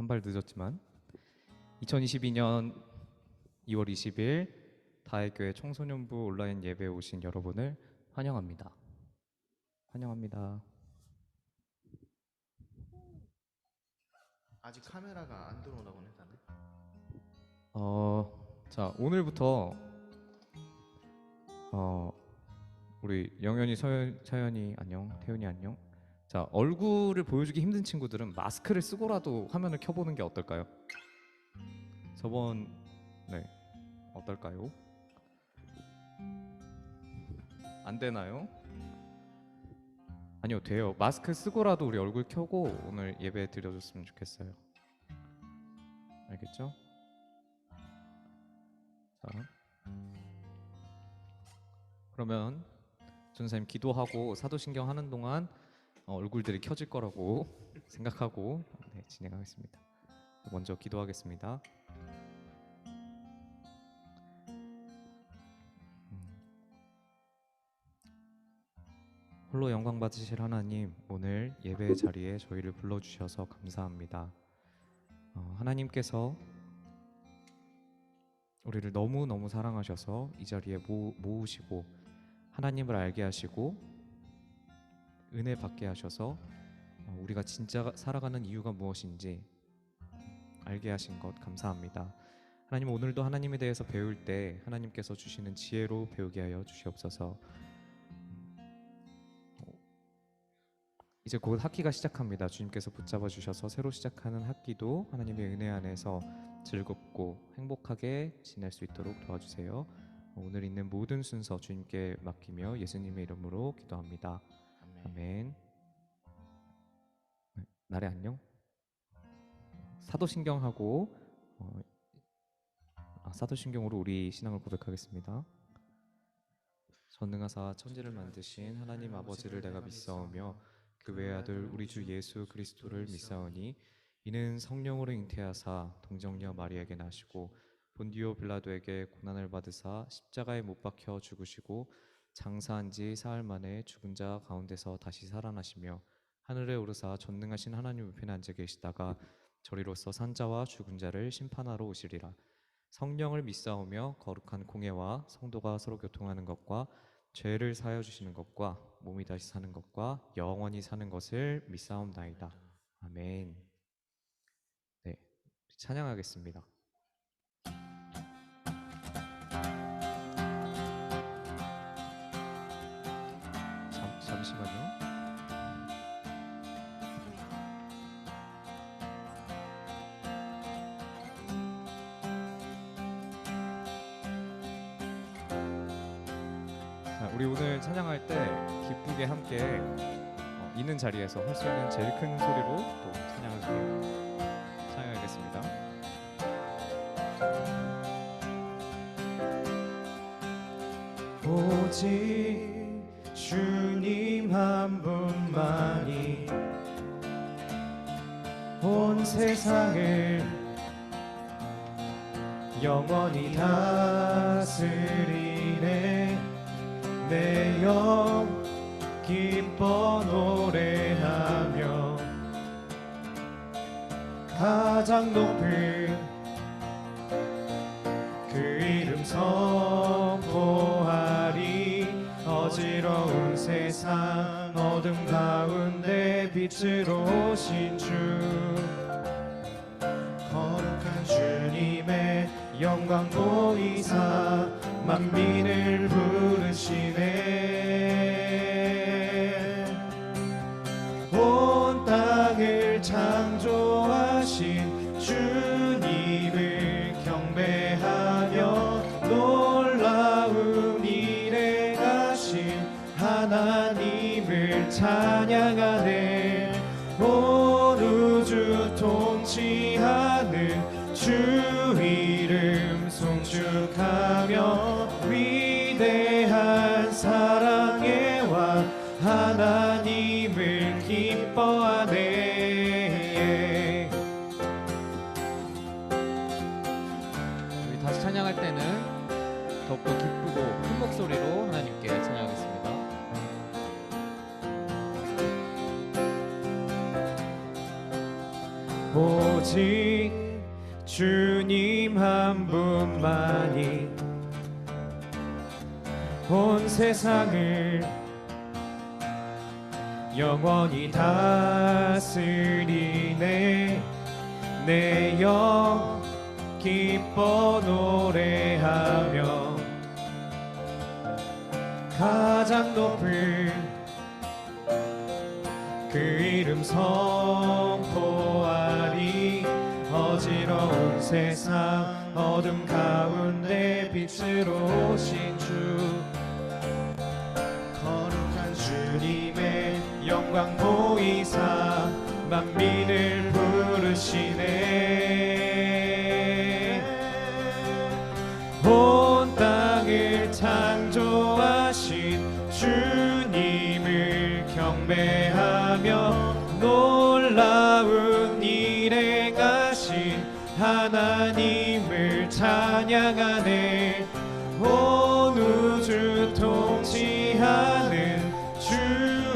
한 발 늦었지만 2022년 2월 20일 다혜교회 청소년부 온라인 예배에 오신 여러분을 환영합니다. 환영합니다. 아직 카메라가 안 들어오나 보네 다들. 자, 오늘부터 우리 영현이, 서연이 안녕, 태훈이 안녕. 자, 얼굴을 보여주기 힘든 친구들은 마스크를 쓰고라도 화면을 켜보는 게 어떨까요? 네, 어떨까요? 안 되나요? 아니요, 돼요. 마스크 쓰고라도 우리 얼굴 켜고 오늘 예배 드려줬으면 좋겠어요. 알겠죠? 자, 그러면 전사님 기도하고 사도신경 하는 동안 얼굴들이 켜질 거라고 생각하고 진행하겠습니다. 먼저 기도하겠습니다. 홀로 영광 받으실 하나님, 오늘 예배의 자리에 저희를 불러주셔서 감사합니다. 하나님께서 우리를 너무너무 사랑하셔서 이 자리에 모으시고 하나님을 알게 하시고 은혜 받게 하셔서 우리가 진짜 살아가는 이유가 무엇인지 알게 하신 것 감사합니다. 하나님, 오늘도 하나님에 대해서 배울 때 하나님께서 주시는 지혜로 배우게 하여 주시옵소서. 이제 곧 학기가 시작합니다. 주님께서 붙잡아 주셔서 새로 시작하는 학기도 하나님의 은혜 안에서 즐겁고 행복하게 지낼 수 있도록 도와주세요. 오늘 있는 모든 순서 주님께 맡기며 예수님의 이름으로 기도합니다. 아멘. 나래 안녕. 사도신경하고 사도신경으로 우리 신앙을 고백하겠습니다. 전능하사 천지를 만드신 하나님 아버지를 내가 믿사오며 그 외아들 우리 주 예수 그리스도를 믿사오니 이는 성령으로 잉태하사 동정녀 마리아에게 나시고 본디오 빌라도에게 고난을 받으사 십자가에 못 박혀 죽으시고 장사한 지 사흘 만에 죽은 자 가운데서 다시 살아나시며 하늘에 오르사 전능하신 하나님 우편에 앉아 계시다가 저리로서 산자와 죽은 자를 심판하러 오시리라. 성령을 믿사오며 거룩한 공예와 성도가 서로 교통하는 것과 죄를 사하여 주시는 것과 몸이 다시 사는 것과 영원히 사는 것을 믿사옵나이다. 아멘. 네, 찬양하겠습니다. 잠시만요. 우리 오늘 찬양할 때 기쁘게 함께 있는 자리에서 할 수 있는 제일 큰 소리로 또 찬양하겠습니다. 오직 주님 한 분만이 온 세상을 영원히 다스리네. 내 영 기뻐 노래하며 가장 높은 그 이름 선포하리. 어지러운 세상 어둠 가운데 빛으로 오신 주, 거룩한 주님의 영광 보이사 만민을 부르시네. 온 땅을 창조하신 주님을 경배하며 놀라운 일에 가신 하나님을 찬양하네. 온 우주 통치하는 주 이름 송축하며 위대한 사랑의 왕 하나님을 기뻐하네. 우리 다시 찬양할 때는 더욱더 기쁘고 큰 목소리로 하나님께 찬양하겠습니다. 오직 주님 한 분만이 온 세상을 영원히 다스리네. 내 영 기뻐 노래하며 가장 높은 그 이름 선포하리. 어지러운 세상 어둠 가운데 빛으로 오신 주, 거룩한 주님의 영광 보이사 만민을 부르시네. 온 땅을 창조하신 주님을 경배하며 놀라운 일 행하신 하나님을 찬양하네. 온 우주 통치하는 주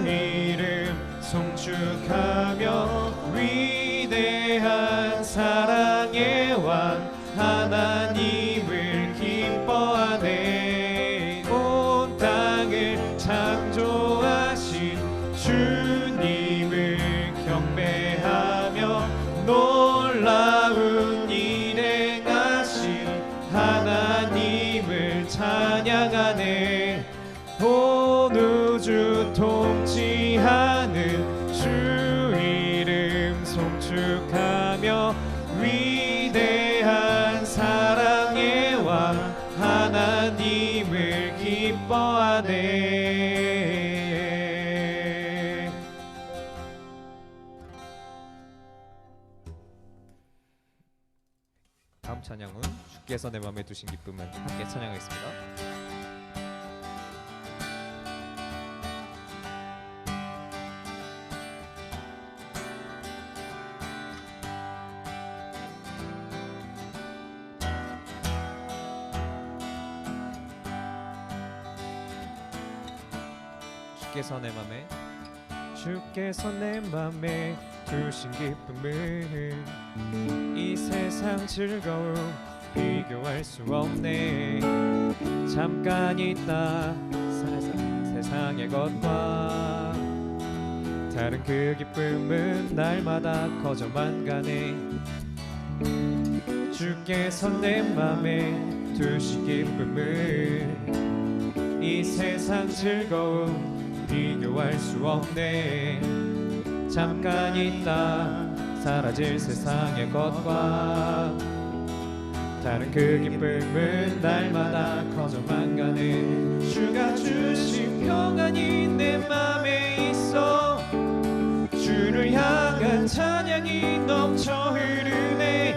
이름 송축하며 위대한 사랑의 왕 하나님을 기뻐하네. 온 땅을 창조하신 주님을 경배하며 놀라운 일 행하신 하나님을 찬양하네. 온 우주 통치하는 주 이름 송축하며 위대한 사랑의 왕 하나님을 기뻐하네. 다음 찬양은 주께서 내 맘에 두신 기쁨은, 함께 찬양하겠습니다. 주께서 내 맘에 주께서 내 맘에 주신 기쁨은 이 세상 즐거움 비교할 수 없네. 잠깐 있다 세상의 것과 다른 그 기쁨은 날마다 커져만 가네. 주께서 내 맘에 두신 기쁨은 이 세상 즐거움 비교할 수 없네. 잠깐 있다 사라질 세상의 것과 다른 그 기쁨은 날마다 커져만 가네. 주가 주신 평안이 내 맘에 있어. 주를 향한 찬양이 넘쳐 흐르네.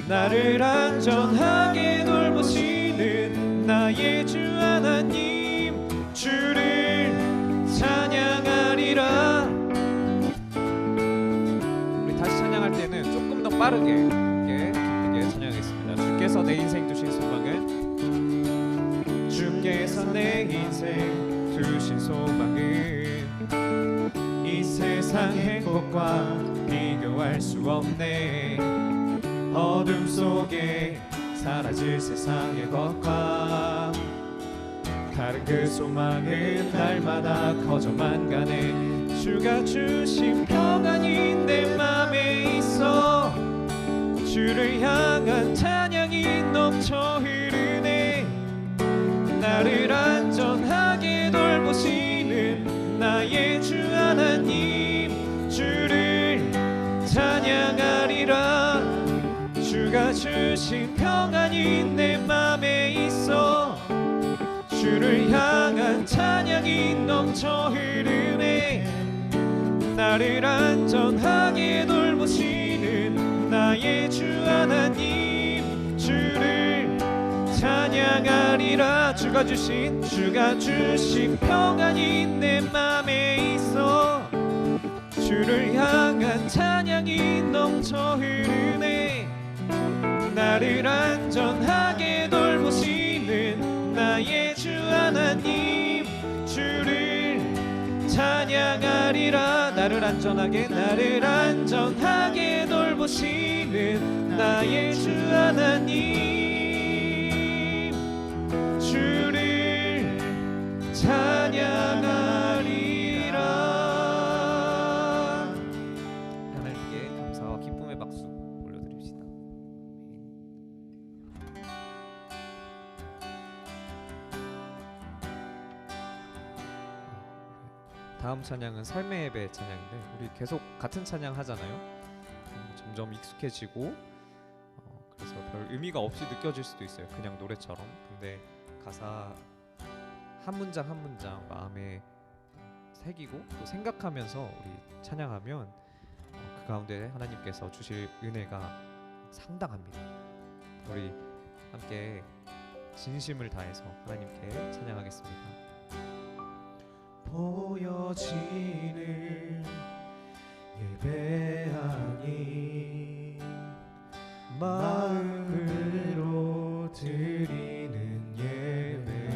나를 안전하게 돌보시는 나의 주 하나님, 주를 찬양하리라. 우리 다시 찬양할 때는 조금 더 빠르게 기쁘게 찬양하겠습니다. 주께서 내 인생 주신 소망은, 주께서 내 인생 주신 소망은 이 세상 행복과 비교할 수 없네. 어둠 속에 사라질 세상의 것과 다른 그 소망은 날마다 커져만 가네. 주가 주신 평안이 내 맘에 있어. 주를 향한 찬양이 넘쳐 흐르네. 나를 안전하게 돌보시는 나의 주 하나님, 주를 찬양하리라. 주가 주신 평안이 내 맘에 있어. 주를 향한 찬양이 넘쳐 흐르네. 나를 안전하게 돌보시는 나의 주 하나님, 주를 찬양하리라. 주가 주신 평안이 내 맘에 있어. 주를 향한 찬양이 넘쳐 흐르네. 나를 안전하게 돌보시는 나의 주 하나님, 주를 찬양하리라. 나를 안전하게 돌보시는 나의 주 하나님, 주를 찬양하리라. 하나님께 감사와 기쁨의 박수 올려드립시다. 다음 찬양은 삶의 예배 찬양인데, 우리 계속 같은 찬양 하잖아요. 점점 익숙해지고 그래서 별 의미가 없이 느껴질 수도 있어요, 그냥 노래처럼. 근데 가사 한 문장 한 문장 마음에 새기고 또 생각하면서 우리 찬양하면 그 가운데 하나님께서 주실 은혜가 상당합니다. 우리 함께 진심을 다해서 하나님께 찬양하겠습니다. 보여지는 예배하니 마음으로 드리는 예배,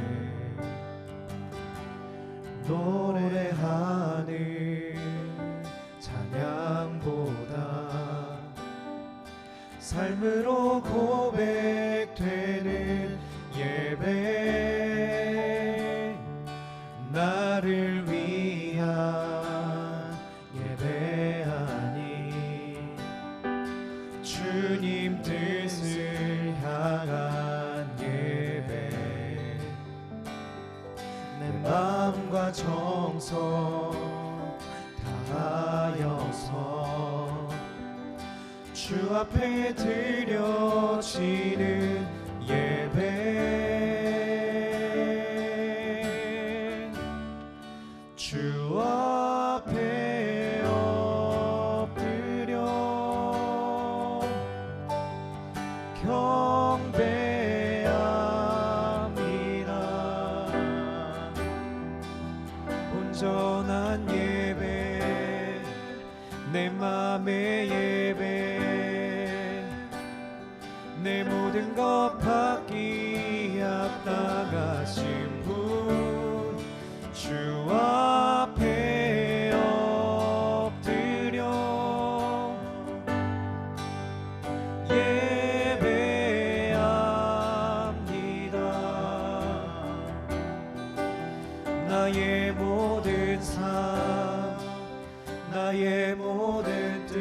노래하는 찬양보다 삶으로 고백되는 예배, 나를 위한 예배하니 주님 뜻을 향한 예배, 내 마음과 정성 다하여서 주 앞에 드려지는 예배, 주 앞에 엎드려 경배합니다. 온전한 예배, 내 맘의 예배, 내 모든 것 받기 합당하신 분, 주 앞에 엎드려 예배합니다. 나의 모든 삶, 나의 모든 뜻,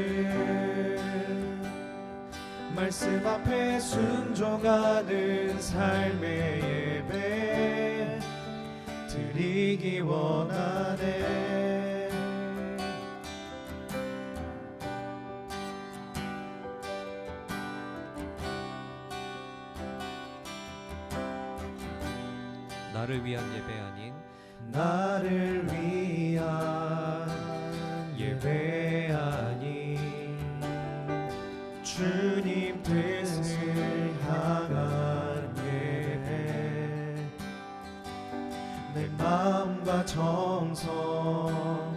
말씀 앞에 순종하는 삶의 예배 드리기 원하네. 나를 위한 예배 아닌 나를 위한 예배 아닌 주님 뜻을 향한 예배, 내 마음과 정성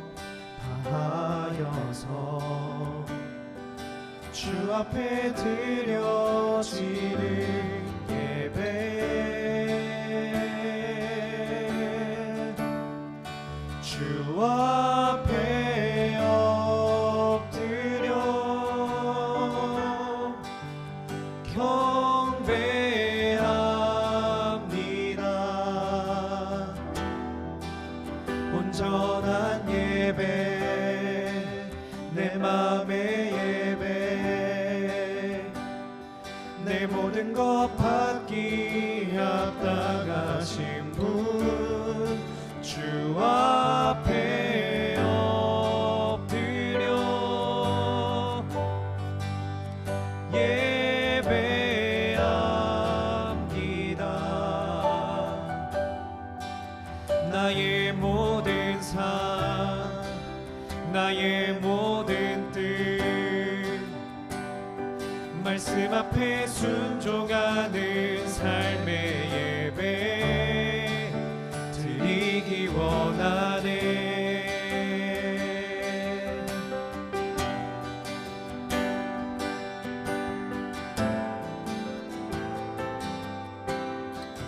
다하여서 주 앞에 드려지는 예배, 주 앞에 엎드려 경배합니다. 온전한 예배, 내 맘의 예배, 내 모든 것 받기 합당하신 분, 주 앞에 엎드려 예배합니다. 나의 모든 삶, 나의 모든 뜻, 말씀 앞에 순종하는 삶의 예배 드리기 원하네.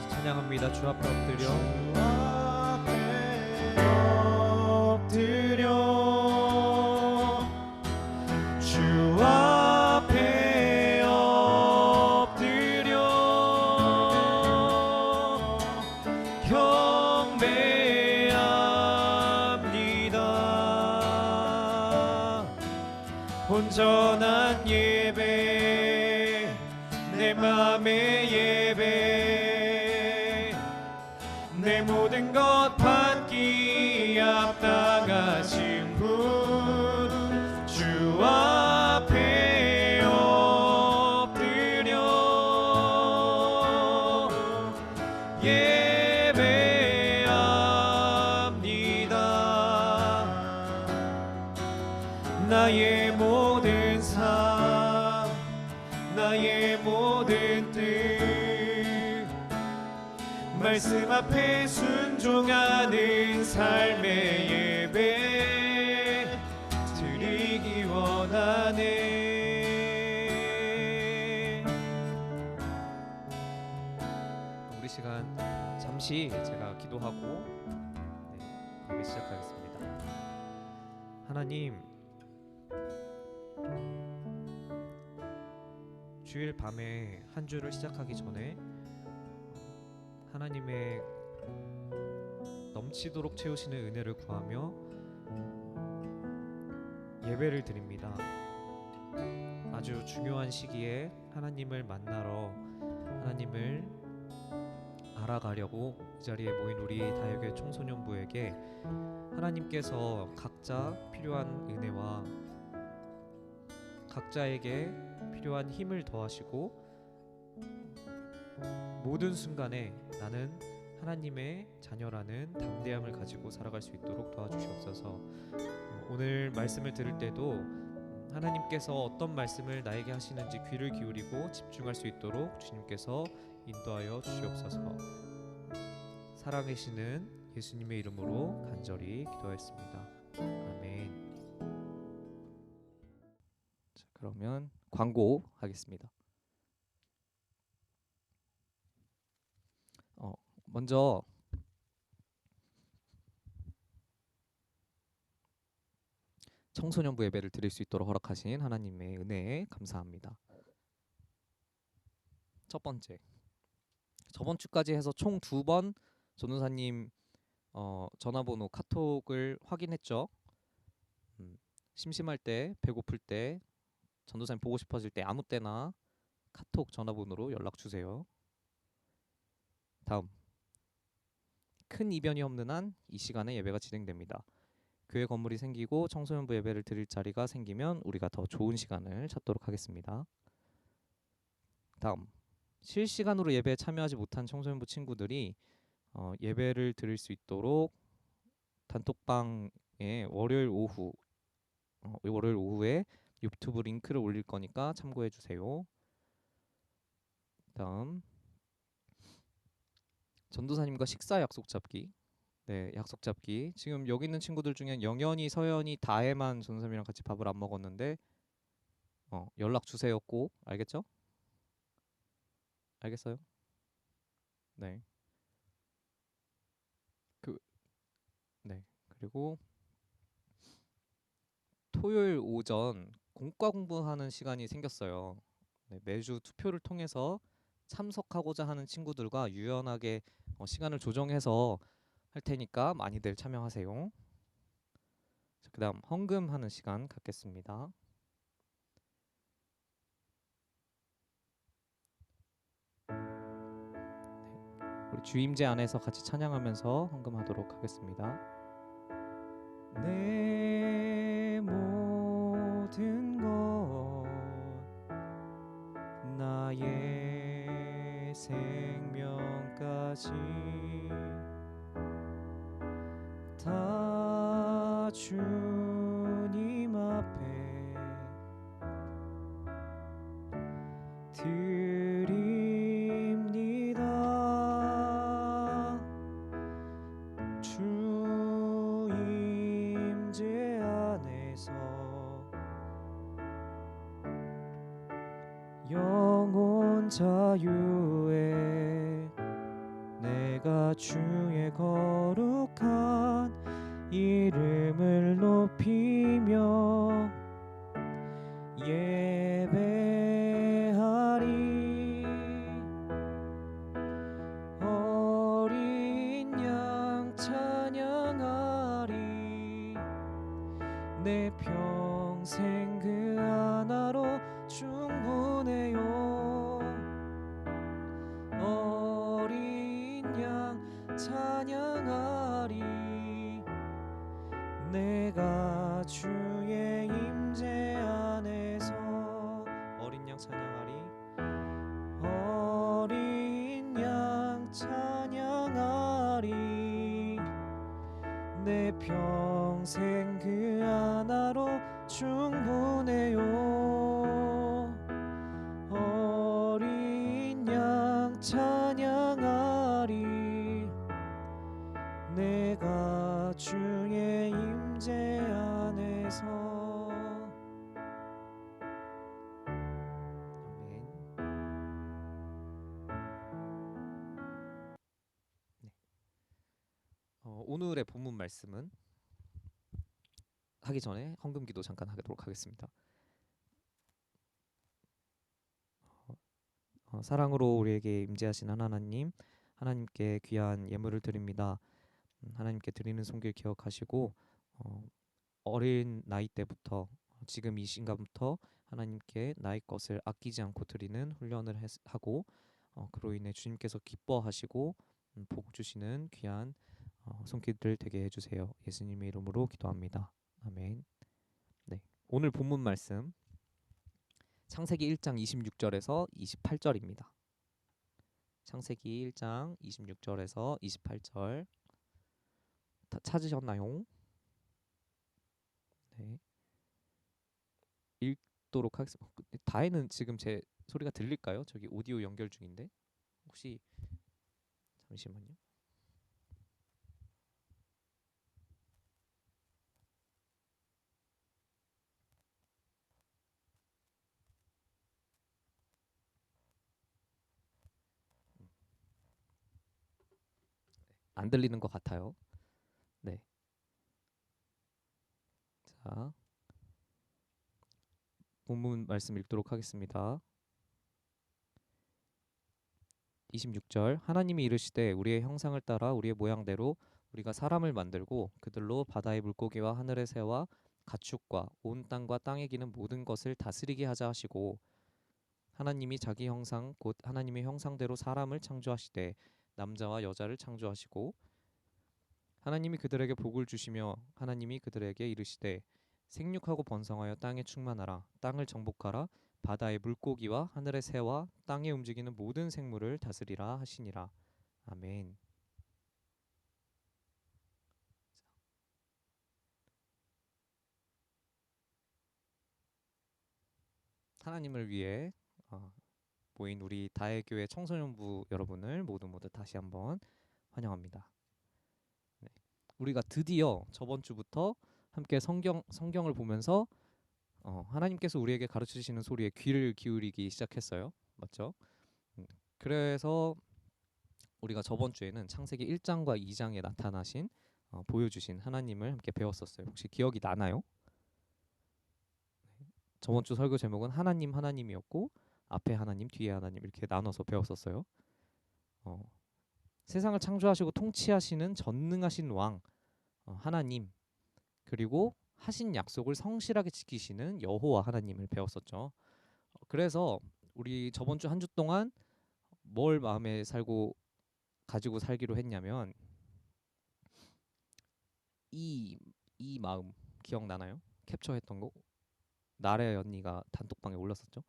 찬양합니다. 주 앞에 엎드려 주 앞에 온전한 예배, 내 맘의 예배, 내 모든 것 받기 합당하신 분, 주 앞에 엎드려 예배합니다. 나의 모든 삶, 나의 모든 뜻, 말씀 앞에 순종하는 삶의 예배 드리기 원하네. 우리 시간 잠시 제가 기도하고 예배 시작하겠습니다. 하나님, 주일 밤에 한 주를 시작하기 전에 하나님의 넘치도록 채우시는 은혜를 구하며 예배를 드립니다. 아주 중요한 시기에 하나님을 만나러, 하나님을 알아가려고 이 자리에 모인 우리 다육의 청소년부에게 하나님께서 각자 필요한 은혜와 각자에게 필요한 힘을 더하시고 모든 순간에 나는 하나님의 자녀라는 담대함을 가지고 살아갈 수 있도록 도와주시옵소서. 오늘 말씀을 들을 때도 하나님께서 어떤 말씀을 나에게 하시는지 귀를 기울이고 집중할 수 있도록 주님께서 인도하여 주시옵소서. 살아계시는 예수님의 이름으로 간절히 기도하였습니다. 아멘. 자, 그러면 광고 하겠습니다. 먼저 청소년부 예배를 드릴 수 있도록 허락하신 하나님의 은혜에 감사합니다. 첫 번째, 저번 주까지 해서 총 2번 전도사님 전화번호 카톡을 확인했죠. 심심할 때, 배고플 때, 전도사님 보고 싶어질 때 아무 때나 카톡 전화번호로 연락 주세요. 다음, 큰 이변이 없는 한 이 시간에 예배가 진행됩니다. 교회 건물이 생기고 청소년부 예배를 드릴 자리가 생기면 우리가 더 좋은 시간을 찾도록 하겠습니다. 다음, 실시간으로 예배에 참여하지 못한 청소년부 친구들이 예배를 드릴 수 있도록 단톡방에 월요일 오후에 유튜브 링크를 올릴 거니까 참고해 주세요. 다음, 전도사님과 식사 약속 잡기. 네, 약속 잡기. 지금 여기 있는 친구들 중에 영현이, 서현이, 다혜만 전도사님이랑 같이 밥을 안 먹었는데 연락 주세요. 꼭. 알겠죠? 알겠어요? 네. 그리고 토요일 오전 공과 공부하는 시간이 생겼어요. 네, 매주 투표를 통해서 참석하고자 하는 친구들과 유연하게 시간을 조정해서 할 테니까 많이들 참여하세요. 그 다음 헌금하는 시간 갖겠습니다. 네, 우리 주임제 안에서 같이 찬양하면서 헌금하도록 하겠습니다. 내 모든 것 나의 생명까지 다 주님 앞에 드립니다. 주 임재 안에서 영혼 자유에 내가 주의 거룩한 이름을 높이며 예배하리. 어린 양 찬양하리. 내 평 평생 그 하나로 충분해요. 어린 양 찬양하리. 내가 주의 임재 안에서 어린 양 찬양하리. 어린 양 찬양하리. 내 평생 그 하나로 충분해요. 어린 양 찬양하리. 내가 주의 임재 안에서. 아멘. 네. 오늘의 본문 말씀은 하기 전에 헌금기도 잠깐 하도록 하겠습니다. 사랑으로 우리에게 임재하신 하나님, 하나님께 귀한 예물을 드립니다. 하나님께 드리는 손길 기억하시고 어린 나이 때부터 지금 이 순간부터 하나님께 나의 것을 아끼지 않고 드리는 훈련을 하고 그로 인해 주님께서 기뻐하시고 복 주시는 귀한 손길들 되게 해주세요. 예수님의 이름으로 기도합니다. 아멘. 네, 오늘 본문 말씀 창세기 1장 26절에서 28절입니다. 창세기 1장 26절에서 28절 다 찾으셨나요? 네, 읽도록 하겠습니다. 다혜는 지금 제 소리가 들릴까요? 저기 오디오 연결 중인데 혹시 잠시만요. 안 들리는 것 같아요. 네. 자, 본문 말씀 읽도록 하겠습니다. 26절 하나님이 이르시되 우리의 형상을 따라 우리의 모양대로 우리가 사람을 만들고 그들로 바다의 물고기와 하늘의 새와 가축과 온 땅과 땅에 기는 모든 것을 다스리게 하자 하시고 하나님이 자기 형상 곧 하나님의 형상대로 사람을 창조하시되 남자와 여자를 창조하시고 하나님이 그들에게 복을 주시며 하나님이 그들에게 이르시되 생육하고 번성하여 땅에 충만하라 땅을 정복하라 바다의 물고기와 하늘의 새와 땅에 움직이는 모든 생물을 다스리라 하시니라. 아멘. 하나님을 위해 모인 우리 다혜교회 청소년부 여러분을 모두 다시 한번 환영합니다. 네. 우리가 드디어 저번 주부터 함께 성경을 보면서 하나님께서 우리에게 가르치시는 소리에 귀를 기울이기 시작했어요. 맞죠? 그래서 우리가 저번 주에는 창세기 1장과 2장에 나타나신 보여주신 하나님을 함께 배웠었어요. 혹시 기억이 나나요? 저번 주 설교 제목은 하나님이었고 앞에 하나님, 뒤에 하나님 이렇게 나눠서 배웠었어요. 세상을 창조하시고 통치하시는 전능하신 왕 하나님, 그리고 하신 약속을 성실하게 지키시는 여호와 하나님을 배웠었죠. 그래서 우리 저번 주 한 주 동안 뭘 마음에 가지고 살기로 했냐면 이 마음 기억나나요? 캡처했던 거 나래 언니가 단톡방에 올렸었죠.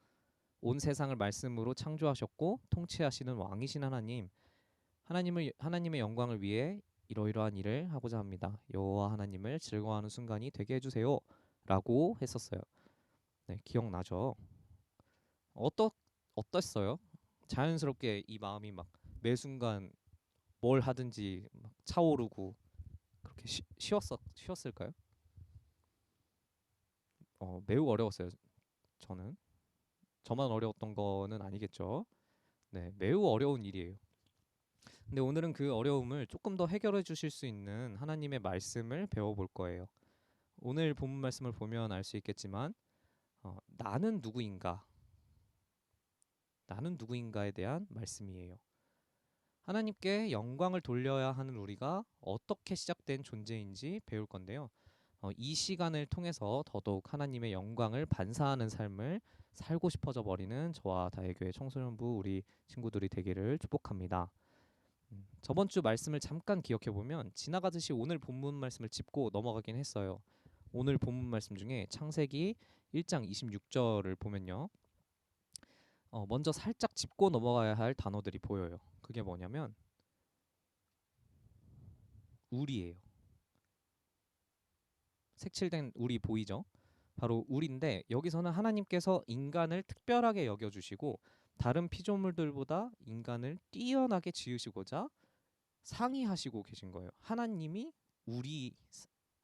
온 세상을 말씀으로 창조하셨고 통치하시는 왕이신 하나님의 영광을 위해 이러이러한 일을 하고자 합니다. 여호와 하나님을 즐거워하는 순간이 되게 해주세요 라고 했었어요. 네, 기억나죠? 어땠어요? 자연스럽게 이 마음이 막 매 순간 뭘 하든지 막 차오르고 그렇게 쉬웠을까요? 매우 어려웠어요. 저만 어려웠던 거는 아니겠죠. 네, 매우 어려운 일이에요. 근데 오늘은 그 어려움을 조금 더 해결해 주실 수 있는 하나님의 말씀을 배워볼 거예요. 오늘 본문 말씀을 보면 알 수 있겠지만 나는 누구인가에 대한 말씀이에요. 하나님께 영광을 돌려야 하는 우리가 어떻게 시작된 존재인지 배울 건데요. 이 시간을 통해서 더더욱 하나님의 영광을 반사하는 삶을 살고 싶어져 버리는 저와 다혜교회 청소년부 우리 친구들이 되기를 축복합니다. 저번 주 말씀을 잠깐 기억해 보면 지나가듯이 오늘 본문 말씀을 짚고 넘어가긴 했어요. 오늘 본문 말씀 중에 창세기 1장 26절을 보면요. 먼저 살짝 짚고 넘어가야 할 단어들이 보여요. 그게 뭐냐면 우리예요. 색칠된 우리 보이죠? 바로 우리인데 여기서는 하나님께서 인간을 특별하게 여겨주시고 다른 피조물들보다 인간을 뛰어나게 지으시고자 상의하시고 계신 거예요. 하나님이 우리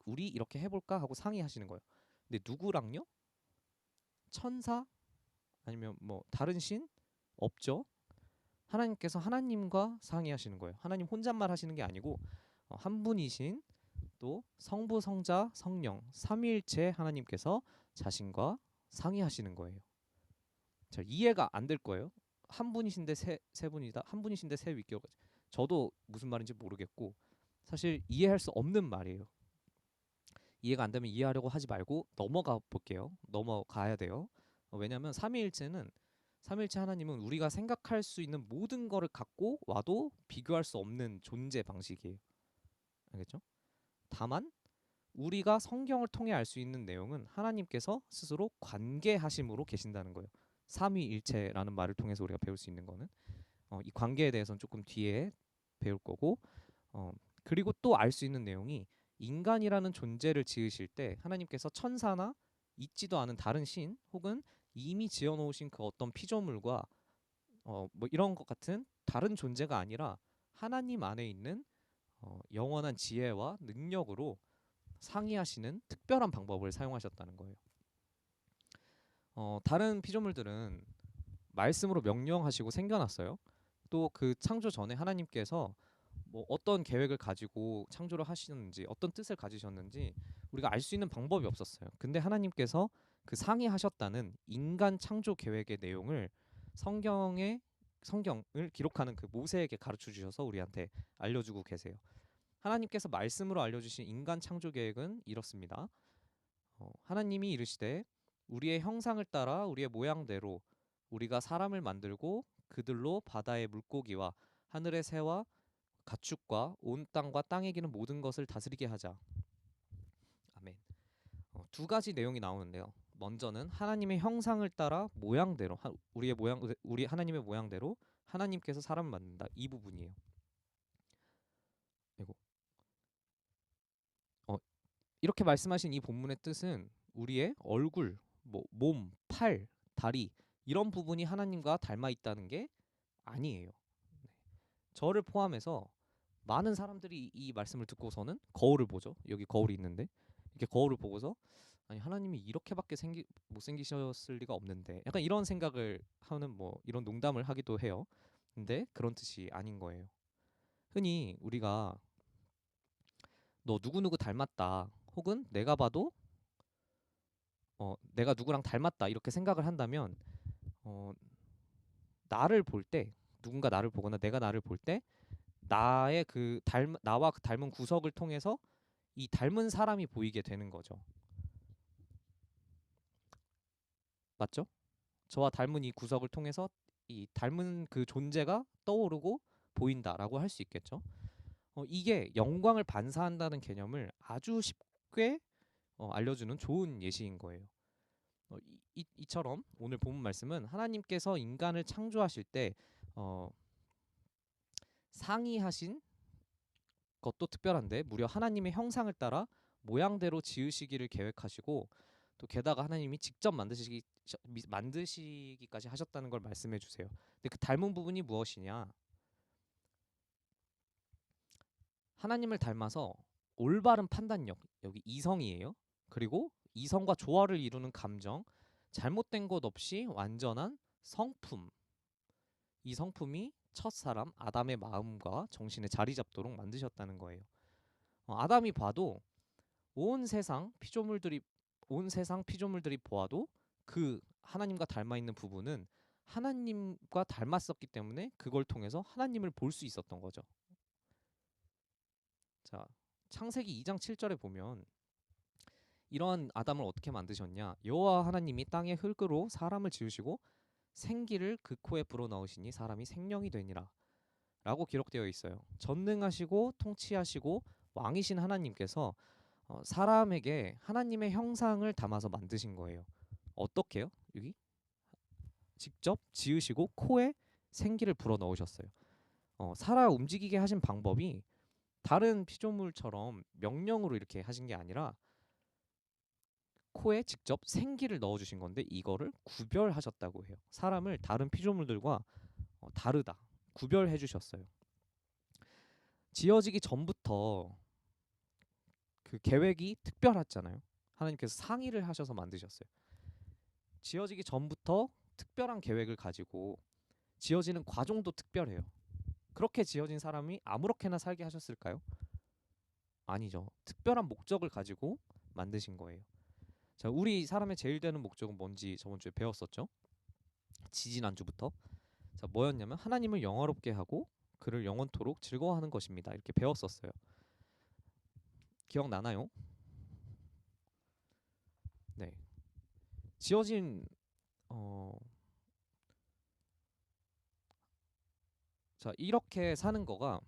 이렇게 해볼까 하고 상의하시는 거예요. 근데 누구랑요? 천사? 아니면 뭐 다른 신? 없죠. 하나님께서 하나님과 상의하시는 거예요. 하나님 혼잣말 하시는 게 아니고 한 분이신 또 성부, 성자, 성령 삼위일체 하나님께서 자신과 상의하시는 거예요. 잘 이해가 안 될 거예요. 한 분이신데 세 분이다. 한 분이신데 세 위격. 저도 무슨 말인지 모르겠고 사실 이해할 수 없는 말이에요. 이해가 안 되면 이해하려고 하지 말고 넘어가 볼게요. 넘어가야 돼요. 왜냐하면 삼위일체 하나님은 우리가 생각할 수 있는 모든 거를 갖고 와도 비교할 수 없는 존재 방식이에요. 알겠죠? 다만 우리가 성경을 통해 알 수 있는 내용은 하나님께서 스스로 관계하심으로 계신다는 거예요. 삼위일체라는 말을 통해서 우리가 배울 수 있는 거는 이 관계에 대해서는 조금 뒤에 배울 거고 그리고 또 알 수 있는 내용이 인간이라는 존재를 지으실 때 하나님께서 천사나 있지도 않은 다른 신 혹은 이미 지어놓으신 그 어떤 피조물과 뭐 이런 것 같은 다른 존재가 아니라 하나님 안에 있는 영원한 지혜와 능력으로 상의하시는 특별한 방법을 사용하셨다는 거예요. 다른 피조물들은 말씀으로 명령하시고 생겨났어요. 또 그 창조 전에 하나님께서 뭐 어떤 계획을 가지고 창조를 하시는지 어떤 뜻을 가지셨는지 우리가 알 수 있는 방법이 없었어요. 근데 하나님께서 그 상의하셨다는 인간 창조 계획의 내용을 성경을 기록하는 그 모세에게 가르쳐 주셔서 우리한테 알려주고 계세요. 하나님께서 말씀으로 알려주신 인간 창조 계획은 이렇습니다. 하나님이 이르시되 우리의 형상을 따라 우리의 모양대로 우리가 사람을 만들고 그들로 바다의 물고기와 하늘의 새와 가축과 온 땅과 땅에 기는 모든 것을 다스리게 하자. 아멘. 두 가지 내용이 나오는데요. 먼저는 하나님의 형상을 따라 모양대로 우리 하나님의 모양대로 하나님께서 사람을 만든다. 이 부분이에요. 그리고 이렇게 말씀하신 이 본문의 뜻은 우리의 얼굴, 뭐 몸, 팔, 다리 이런 부분이 하나님과 닮아 있다는 게 아니에요. 저를 포함해서 많은 사람들이 이 말씀을 듣고서는 거울을 보죠. 여기 거울이 있는데 이렇게 거울을 보고서 아니 하나님이 이렇게밖에 못생기셨을 리가 없는데 약간 이런 생각을 하는 뭐 이런 농담을 하기도 해요. 근데 그런 뜻이 아닌 거예요. 흔히 우리가 너 누구누구 닮았다 혹은 내가 봐도 내가 누구랑 닮았다 이렇게 생각을 한다면 나를 볼 때 누군가 나를 보거나 내가 나를 볼 때 나와 그 닮은 구석을 통해서 이 닮은 사람이 보이게 되는 거죠. 맞죠? 저와 닮은 이 구석을 통해서 이 닮은 그 존재가 떠오르고 보인다라고 할 수 있겠죠. 이게 영광을 반사한다는 개념을 아주 쉽게 알려주는 좋은 예시인 거예요. 이처럼 오늘 본문 말씀은 하나님께서 인간을 창조하실 때 상의하신 것도 특별한데 무려 하나님의 형상을 따라 모양대로 지으시기를 계획하시고 또 게다가 하나님이 직접 만드시기까지 하셨다는 걸 말씀해 주세요. 근데 그 닮은 부분이 무엇이냐? 하나님을 닮아서 올바른 판단력, 여기 이성이에요. 그리고 이성과 조화를 이루는 감정, 잘못된 것 없이 완전한 성품. 이 성품이 첫사람 아담의 마음과 정신에 자리 잡도록 만드셨다는 거예요. 아담이 봐도 온 세상 피조물들이 보아도 그 하나님과 닮아 있는 부분은 하나님과 닮았었기 때문에 그걸 통해서 하나님을 볼 수 있었던 거죠. 자, 창세기 2장 7절에 보면 이러한 아담을 어떻게 만드셨냐? 여호와 하나님이 땅의 흙으로 사람을 지으시고 생기를 그 코에 불어넣으시니 사람이 생명이 되니라 라고 기록되어 있어요. 전능하시고 통치하시고 왕이신 하나님께서 사람에게 하나님의 형상을 담아서 만드신 거예요. 어떻게요? 여기 직접 지으시고 코에 생기를 불어넣으셨어요. 살아 움직이게 하신 방법이 다른 피조물처럼 명령으로 이렇게 하신 게 아니라 코에 직접 생기를 넣어주신 건데 이거를 구별하셨다고 해요. 사람을 다른 피조물들과 다르다 구별해 주셨어요. 지어지기 전부터 그 계획이 특별했잖아요. 하나님께서 상의를 하셔서 만드셨어요. 지어지기 전부터 특별한 계획을 가지고 지어지는 과정도 특별해요. 그렇게 지어진 사람이 아무렇게나 살게 하셨을까요? 아니죠. 특별한 목적을 가지고 만드신 거예요. 자, 우리 사람의 제일 되는 목적은 뭔지 저번 주에 배웠었죠. 지지난주부터. 자, 뭐였냐면 하나님을 영화롭게 하고 그를 영원토록 즐거워하는 것입니다. 이렇게 배웠었어요. 기억나나요? 네. 지어진 자, 이렇게 사는 거가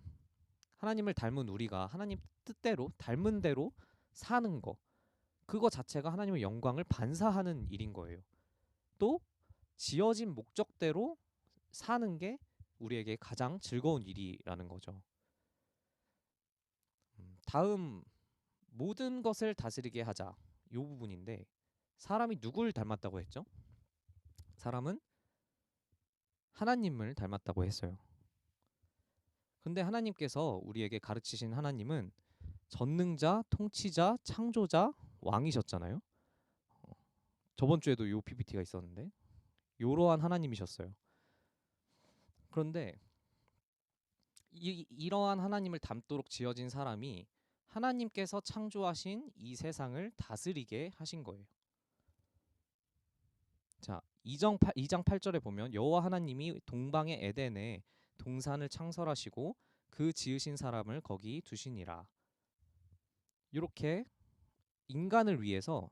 하나님을 닮은 우리가 하나님 뜻대로 닮은 대로 사는 거. 그거 자체가 하나님의 영광을 반사하는 일인 거예요. 또 지어진 목적대로 사는 게 우리에게 가장 즐거운 일이라는 거죠. 다음 모든 것을 다스리게 하자. 이 부분인데 사람이 누굴 닮았다고 했죠? 사람은 하나님을 닮았다고 했어요. 근데 하나님께서 우리에게 가르치신 하나님은 전능자, 통치자, 창조자, 왕이셨잖아요. 저번 주에도 요 PPT가 있었는데 요러한 하나님이셨어요. 그런데 이러한 하나님을 닮도록 지어진 사람이 하나님께서 창조하신 이 세상을 다스리게 하신 거예요. 자, 2장 8절에 보면 여호와 하나님이 동방의 에덴에 동산을 창설하시고 그 지으신 사람을 거기 두시니라. 이렇게 인간을 위해서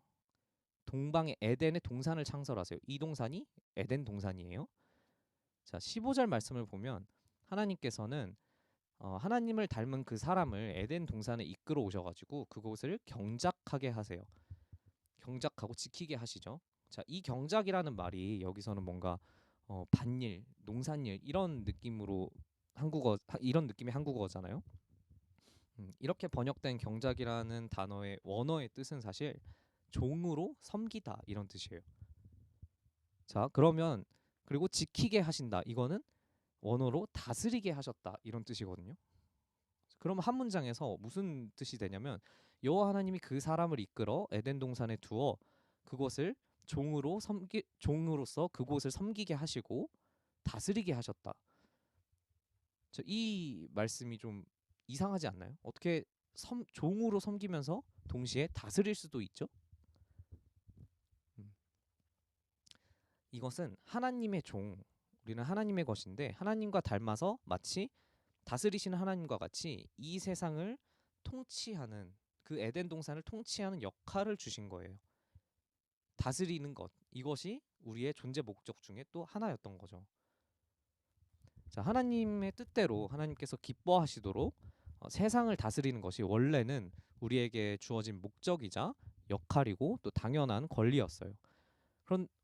동방의 에덴의 동산을 창설하세요. 이 동산이 에덴 동산이에요. 자, 15절 말씀을 보면 하나님께서는 하나님을 닮은 그 사람을 에덴 동산에 이끌어 오셔가지고 그곳을 경작하게 하세요. 경작하고 지키게 하시죠. 자, 이 경작이라는 말이 여기서는 뭔가 밭일, 농산일 이런 느낌으로 이런 느낌의 한국어잖아요. 이렇게 번역된 경작이라는 단어의 원어의 뜻은 사실 종으로 섬기다 이런 뜻이에요. 자, 그러면 그리고 지키게 하신다. 이거는 원어로 다스리게 하셨다 이런 뜻이거든요. 그럼 한 문장에서 무슨 뜻이 되냐면 여호와 하나님이 그 사람을 이끌어 에덴 동산에 두어 그것을 종으로서 그곳을 섬기게 하시고 다스리게 하셨다. 이 말씀이 좀 이상하지 않나요? 어떻게 종으로 섬기면서 동시에 다스릴 수도 있죠? 이것은 하나님의 종, 우리는 하나님의 것인데 하나님과 닮아서 마치 다스리시는 하나님과 같이 이 세상을 통치하는 그 에덴 동산을 통치하는 역할을 주신 거예요. 다스리는 것, 이것이 우리의 존재 목적 중에 또 하나였던 거죠. 자, 하나님의 뜻대로 하나님께서 기뻐하시도록 세상을 다스리는 것이 원래는 우리에게 주어진 목적이자 역할이고 또 당연한 권리였어요.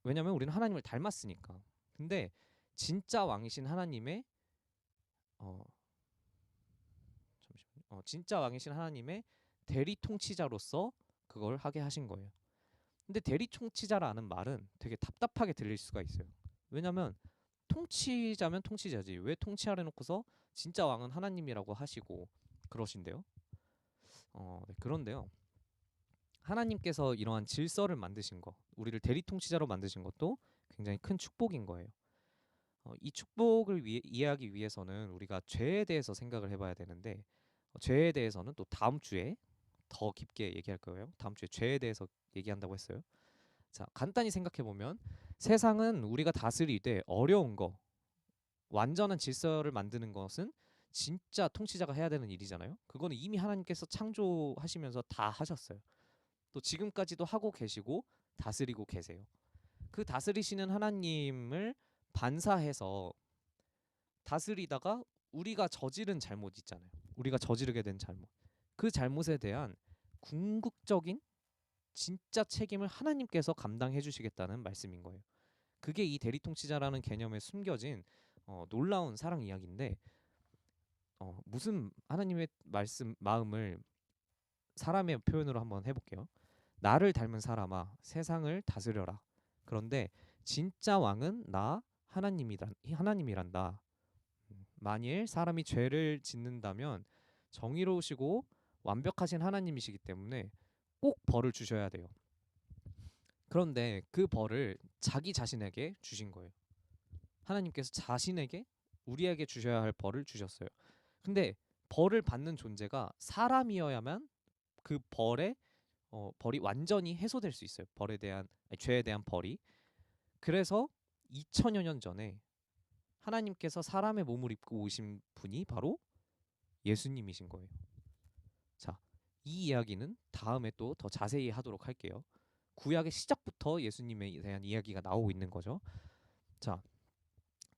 왜냐하면 우리는 하나님을 닮았으니까. 근데 진짜 왕이신 하나님의 진짜 왕이신 하나님의 대리 통치자로서 그걸 하게 하신 거예요. 근데 대리 통치자라는 말은 되게 답답하게 들릴 수가 있어요. 왜냐면 통치자면 통치자지 왜 통치하래 놓고서 진짜 왕은 하나님이라고 하시고 그러신데요. 네, 그런데요. 하나님께서 이러한 질서를 만드신 거, 우리를 대리 통치자로 만드신 것도 굉장히 큰 축복인 거예요. 이 축복을 이해하기 위해서는 우리가 죄에 대해서 생각을 해봐야 되는데 죄에 대해서는 또 다음 주에 더 깊게 얘기할 거예요. 다음 주에 죄에 대해서 얘기한다고 했어요. 자, 간단히 생각해 보면 세상은 우리가 다스리되 어려운 거, 완전한 질서를 만드는 것은 진짜 통치자가 해야 되는 일이잖아요. 그거는 이미 하나님께서 창조하시면서 다 하셨어요. 또 지금까지도 하고 계시고 다스리고 계세요. 그 다스리시는 하나님을 반사해서 다스리다가 우리가 저지른 잘못 있잖아요. 우리가 저지르게 된 잘못. 그 잘못에 대한 궁극적인 진짜 책임을 하나님께서 감당해 주시겠다는 말씀인 거예요. 그게 이 대리통치자라는 개념에 숨겨진 놀라운 사랑 이야기인데 무슨 하나님의 말씀 마음을 사람의 표현으로 한번 해볼게요. 나를 닮은 사람아 세상을 다스려라. 그런데 진짜 왕은 나 하나님이란다. 만일 사람이 죄를 짓는다면 정의로우시고 완벽하신 하나님이시기 때문에 꼭 벌을 주셔야 돼요. 그런데 그 벌을 자기 자신에게 주신 거예요. 하나님께서 자신에게 우리에게 주셔야 할 벌을 주셨어요. 근데 벌을 받는 존재가 사람이어야만 그 벌이 완전히 해소될 수 있어요. 죄에 대한 벌이. 그래서 2000여 년 전에 하나님께서 사람의 몸을 입고 오신 분이 바로 예수님이신 거예요. 자, 이 이야기는 다음에 또 더 자세히 하도록 할게요. 구약의 시작부터 예수님에 대한 이야기가 나오고 있는 거죠. 자,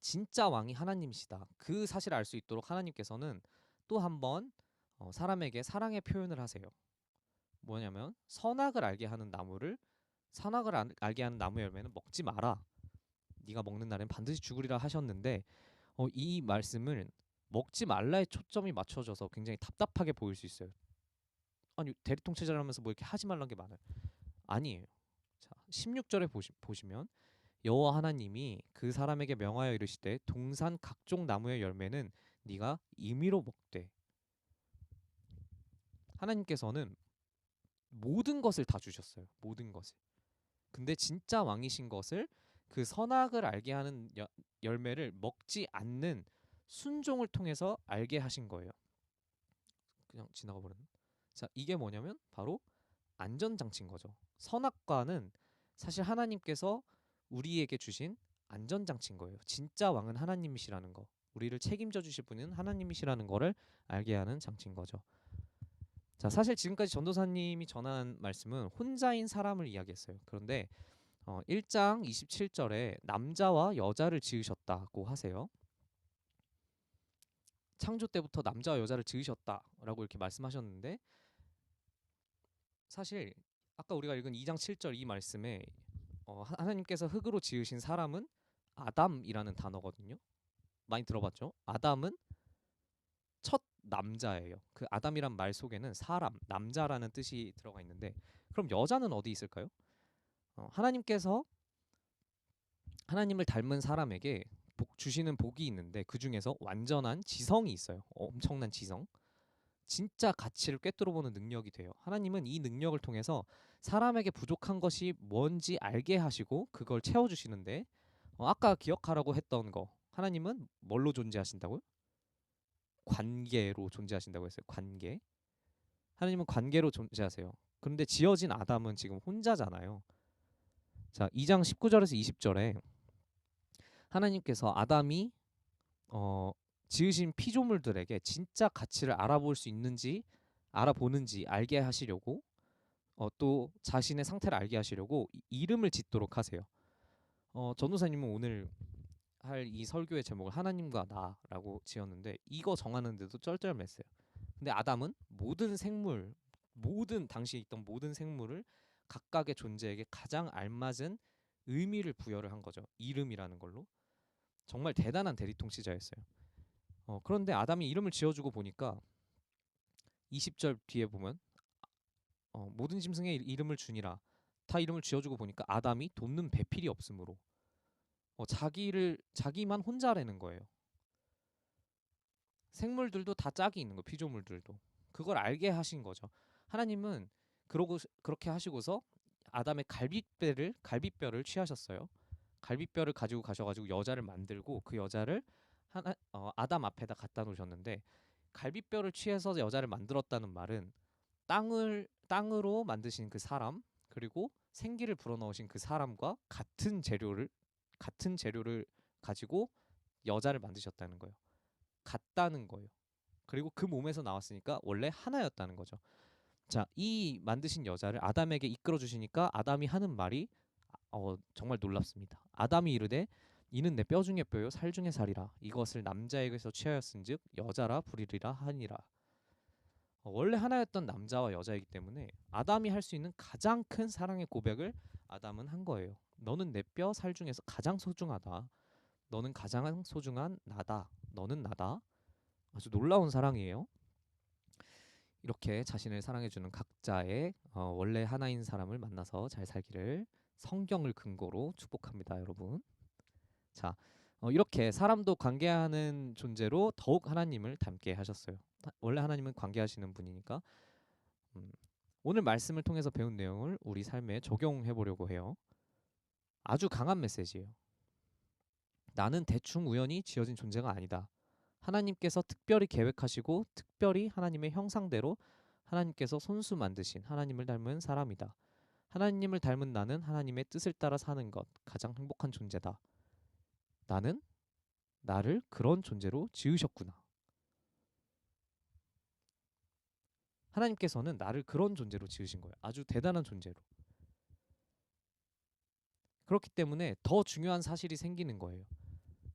진짜 왕이 하나님이시다. 그 사실을 알 수 있도록 하나님께서는 또 한 번 사람에게 사랑의 표현을 하세요. 뭐냐면 선악을 알게 하는 알게 하는 나무 열매는 먹지 마라. 네가 먹는 날엔 반드시 죽으리라 하셨는데 이 말씀을 먹지 말라의 초점이 맞춰져서 굉장히 답답하게 보일 수 있어요. 아니 대리통치자를 하면서 뭐 이렇게 하지 말라는 게 많아요. 아니에요. 자, 16절에 보시면 여호와 하나님이 그 사람에게 명하여 이르시되 동산 각종 나무의 열매는 네가 임의로 먹되. 하나님께서는 모든 것을 다 주셨어요. 모든 것을. 근데 진짜 왕이신 것을 그 선악을 알게 하는 열매를 먹지 않는 순종을 통해서 알게 하신 거예요. 그냥 지나가 버렸네. 자, 이게 뭐냐면 바로 안전장치인 거죠. 선악과는 사실 하나님께서 우리에게 주신 안전장치인 거예요. 진짜 왕은 하나님이시라는 거. 우리를 책임져 주실 분은 하나님이시라는 거를 알게 하는 장치인 거죠. 자, 사실 지금까지 전도사님이 전한 말씀은 혼자인 사람을 이야기했어요. 그런데 1장 27절에 남자와 여자를 지으셨다고 하세요. 창조 때부터 남자와 여자를 지으셨다라고 이렇게 말씀하셨는데 사실 아까 우리가 읽은 2장 7절 이 말씀에 하나님께서 흙으로 지으신 사람은 아담이라는 단어거든요. 많이 들어봤죠? 아담은 첫 남자예요. 그 아담이란 말 속에는 사람, 남자라는 뜻이 들어가 있는데 그럼 여자는 어디 있을까요? 하나님께서 하나님을 닮은 사람에게 주시는 복이 있는데 그 중에서 완전한 지성이 있어요. 엄청난 지성. 진짜 가치를 꿰뚫어보는 능력이 돼요. 하나님은 이 능력을 통해서 사람에게 부족한 것이 뭔지 알게 하시고 그걸 채워주시는데 아까 기억하라고 했던 거 하나님은 뭘로 존재하신다고요? 관계로 존재하신다고 했어요. 관계. 하나님은 관계로 존재하세요. 그런데 지어진 아담은 지금 혼자잖아요. 자, 2장 19절에서 20절에 하나님께서 아담이 지으신 피조물들에게 진짜 가치를 알아보는지 알게 하시려고 또 자신의 상태를 알게 하시려고 이름을 짓도록 하세요. 전도사님은 오늘 할 이 설교의 제목을 하나님과 나라고 지었는데 이거 정하는데도 쩔쩔맸어요. 근데 아담은 당시에 있던 모든 생물을 각각의 존재에게 가장 알맞은 의미를 부여를 한 거죠. 이름이라는 걸로. 정말 대단한 대리통치자였어요. 그런데 아담이 이름을 지어주고 보니까 20절 뒤에 보면 모든 짐승의 이름을 주니라. 다 이름을 지어주고 보니까 아담이 돕는 배필이 없으므로 자기만 혼자라는 거예요. 생물들도 다 짝이 있는 거, 피조물들도. 그걸 알게 하신 거죠. 하나님은 그렇게 하시고서 아담의 갈비뼈를 취하셨어요. 갈비뼈를 가지고 가셔가지고 여자를 만들고 그 여자를 아담 앞에다 갖다 놓으셨는데 갈비뼈를 취해서 여자를 만들었다는 말은 땅으로 만드신 그 사람 그리고 생기를 불어넣으신 그 사람과 같은 재료를 가지고 여자를 만드셨다는 거예요. 같다는 거예요. 그리고 그 몸에서 나왔으니까 원래 하나였다는 거죠. 자, 이 만드신 여자를 아담에게 이끌어 주시니까 아담이 하는 말이 정말 놀랍습니다. 아담이 이르되 이는 내 뼈 중에 뼈요 살 중에 살이라 이것을 남자에게서 취하였은즉 여자라 부리리라 하니라. 원래 하나였던 남자와 여자이기 때문에 아담이 할 수 있는 가장 큰 사랑의 고백을 아담은 한 거예요. 너는 내 뼈 살 중에서 가장 소중하다. 너는 가장 소중한 나다. 너는 나다. 아주 놀라운 사랑이에요. 이렇게 자신을 사랑해주는 각자의 원래 하나인 사람을 만나서 잘 살기를 성경을 근거로 축복합니다, 여러분. 자, 이렇게 사람도 관계하는 존재로 더욱 하나님을 닮게 하셨어요. 원래 하나님은 관계하시는 분이니까 오늘 말씀을 통해서 배운 내용을 우리 삶에 적용해 보려고 해요. 아주 강한 메시지예요. 나는 대충 우연히 지어진 존재가 아니다. 하나님께서 특별히 계획하시고 특별히 하나님의 형상대로 하나님께서 손수 만드신 하나님을 닮은 사람이다. 하나님을 닮은 나는 하나님의 뜻을 따라 사는 것 가장 행복한 존재다. 나는 나를 그런 존재로 지으셨구나. 하나님께서는 나를 그런 존재로 지으신 거예요. 아주 대단한 존재로. 그렇기 때문에 더 중요한 사실이 생기는 거예요.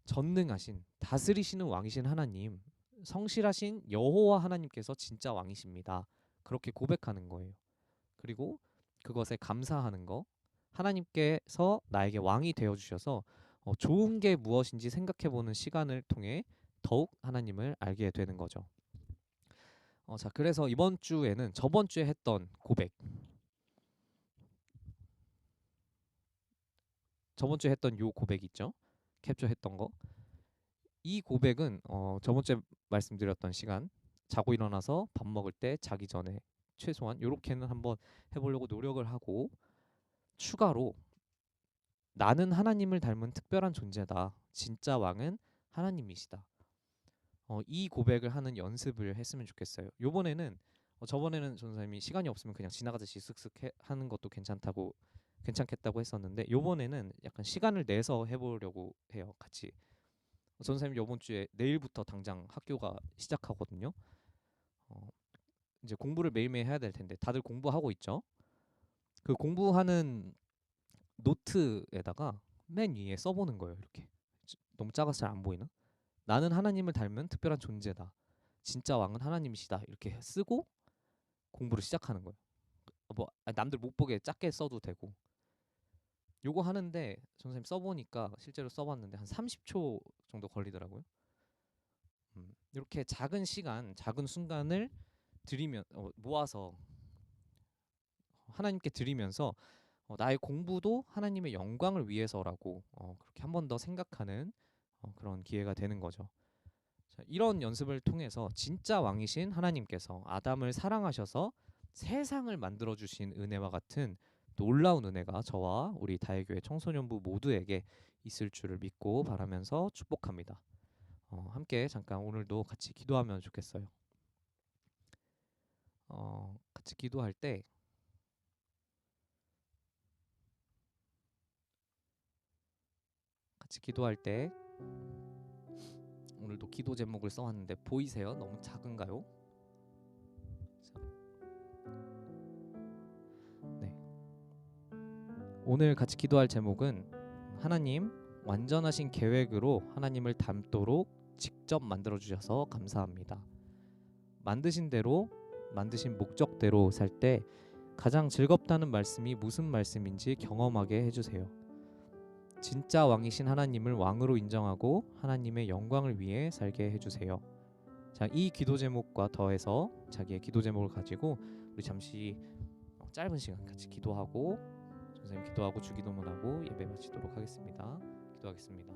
전능하신 다스리시는 왕이신 하나님, 성실하신 여호와 하나님께서 진짜 왕이십니다. 그렇게 고백하는 거예요. 그리고 그것에 감사하는 거, 하나님께서 나에게 왕이 되어 주셔서 좋은 게 무엇인지 생각해보는 시간을 통해 더욱 하나님을 알게 되는 거죠. 자, 그래서 이번 주에는 저번 주에 했던 고백, 저번 주에 했던 요 고백 있죠? 캡처했던 거. 이 고백은 저번 주에 말씀드렸던 시간, 자고 일어나서 밥 먹을 때, 자기 전에 최소한 요렇게는 한번 해보려고 노력을 하고, 추가로 나는 하나님을 닮은 특별한 존재다. 진짜 왕은 하나님이시다. 이 고백을 하는 연습을 했으면 좋겠어요. 요번에는 저번에는 전사님이 시간이 없으면 그냥 지나가듯이 쓱쓱 하는 것도 괜찮겠다고 했었는데, 요번에는 약간 시간을 내서 해보려고 해요. 같이. 전사님 요번 주에 내일부터 당장 학교가 시작하거든요. 이제 공부를 매일매일 해야 될 텐데 다들 공부하고 있죠? 그 공부하는 노트에다가 맨 위에 써보는 거예요. 이렇게 너무 작아서 잘 안 보이나? 나는 하나님을 닮은 특별한 존재다. 진짜 왕은 하나님이시다. 이렇게 쓰고 공부를 시작하는 거예요. 남들 못 보게 작게 써도 되고. 요거 하는데 선생님 써보니까 실제로 써봤는데 한 30초 정도 걸리더라고요. 이렇게 작은 시간, 작은 순간을 모아서 하나님께 드리면서 나의 공부도 하나님의 영광을 위해서라고 그렇게 한 번 더 생각하는 그런 기회가 되는 거죠. 자, 이런 연습을 통해서 진짜 왕이신 하나님께서 아담을 사랑하셔서 세상을 만들어 주신 은혜와 같은 놀라운 은혜가 저와 우리 다혜교회 청소년부 모두에게 있을 줄을 믿고 바라면서 축복합니다. 함께 잠깐 오늘도 같이 기도하면 좋겠어요. 같이 기도할 때 오늘도 기도 제목을 써왔는데 보이세요? 너무 작은가요? 네. 오늘 같이 기도할 제목은 하나님 완전하신 계획으로 하나님을 닮도록 직접 만들어 주셔서 감사합니다. 만드신 대로 만드신 목적대로 살 때 가장 즐겁다는 말씀이 무슨 말씀인지 경험하게 해주세요. 진짜 왕이신 하나님을 왕으로 인정하고 하나님의 영광을 위해 살게 해주세요. 자, 이 기도 제목과 더해서 자기의 기도 제목을 가지고 우리 잠시 짧은 시간 같이 기도하고 선생님 기도하고 주기도문하고 예배 마치도록 하겠습니다. 기도하겠습니다.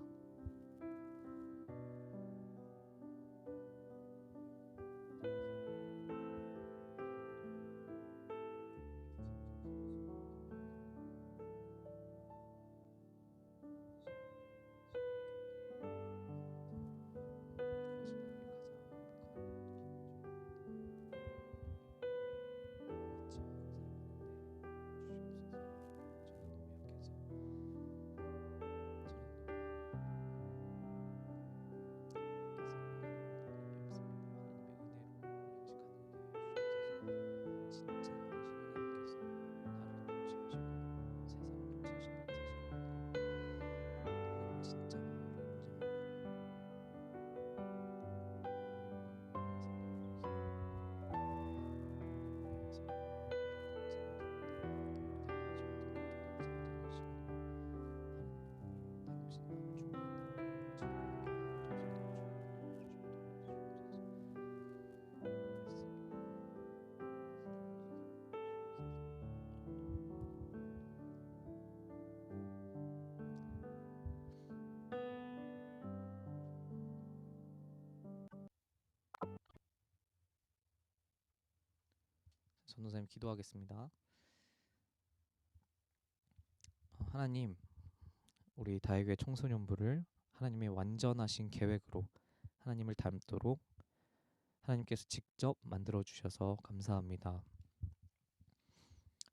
전도사님 기도하겠습니다. 하나님, 우리 다윗교회 청소년부를 하나님의 완전하신 계획으로 하나님을 닮도록 하나님께서 직접 만들어 주셔서 감사합니다.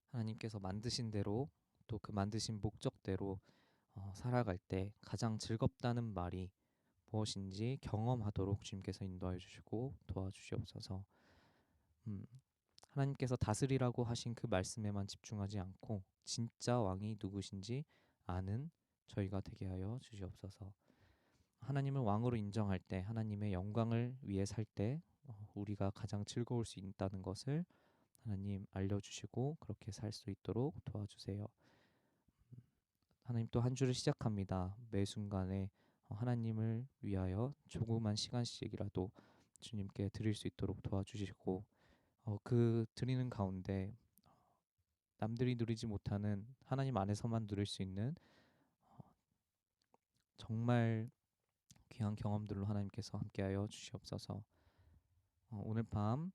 하나님께서 만드신 대로 또 그 만드신 목적대로 살아갈 때 가장 즐겁다는 말이 무엇인지 경험하도록 주님께서 인도하여 주시고 도와주시옵소서. 하나님께서 다스리라고 하신 그 말씀에만 집중하지 않고 진짜 왕이 누구신지 아는 저희가 되게 하여 주시옵소서. 하나님을 왕으로 인정할 때 하나님의 영광을 위해 살 때 우리가 가장 즐거울 수 있다는 것을 하나님 알려주시고 그렇게 살 수 있도록 도와주세요. 하나님 또 한 주를 시작합니다. 매 순간에 하나님을 위하여 조그만 시간씩이라도 주님께 드릴 수 있도록 도와주시고 그 드리는 가운데 남들이 누리지 못하는 하나님 안에서만 누릴 수 있는 정말 귀한 경험들로 하나님께서 함께하여 주시옵소서. 오늘 밤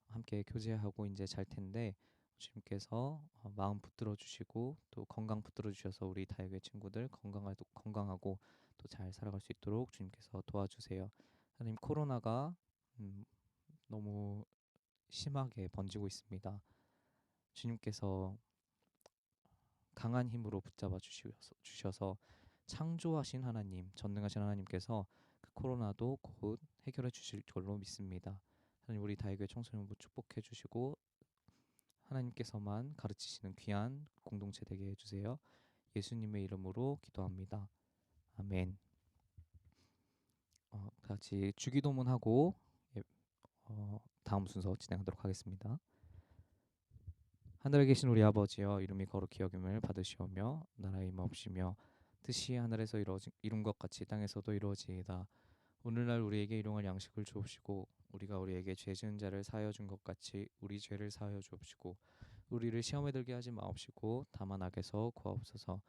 함께 교제하고 이제 잘 텐데 주님께서 마음 붙들어 주시고 또 건강 붙들어 주셔서 우리 다육의 친구들 건강하고 또 잘 살아갈 수 있도록 주님께서 도와주세요. 하나님, 코로나가 너무 심하게 번지고 있습니다. 주님께서 강한 힘으로 붙잡아 주셔서 창조하신 하나님, 전능하신 하나님께서 그 코로나도 곧 해결해 주실 걸로 믿습니다. 하나님, 우리 다육의 청소년부 축복해 주시고 하나님께서만 가르치시는 귀한 공동체 되게 해주세요. 예수님의 이름으로 기도합니다. 아멘. 같이 주기도문하고 다음 순서 진행하도록 하겠습니다. 하늘에 계신 우리 아버지여, 이름이 거룩히 여김을 받으시오며 나라의 임하옵시며 뜻이 하늘에서 이룬 것 같이 땅에서도 이루어지이다. 오늘날 우리에게 일용할 양식을 주옵시고 우리가 우리에게 죄 지은 자를 사하여 준 것 같이 우리 죄를 사하여 주옵시고 우리를 시험에 들게 하지 마옵시고 다만 악에서 구하옵소서.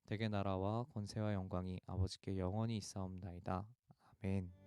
대개 나라와 권세와 영광이 아버지께 영원히 있사옵나이다. 아멘.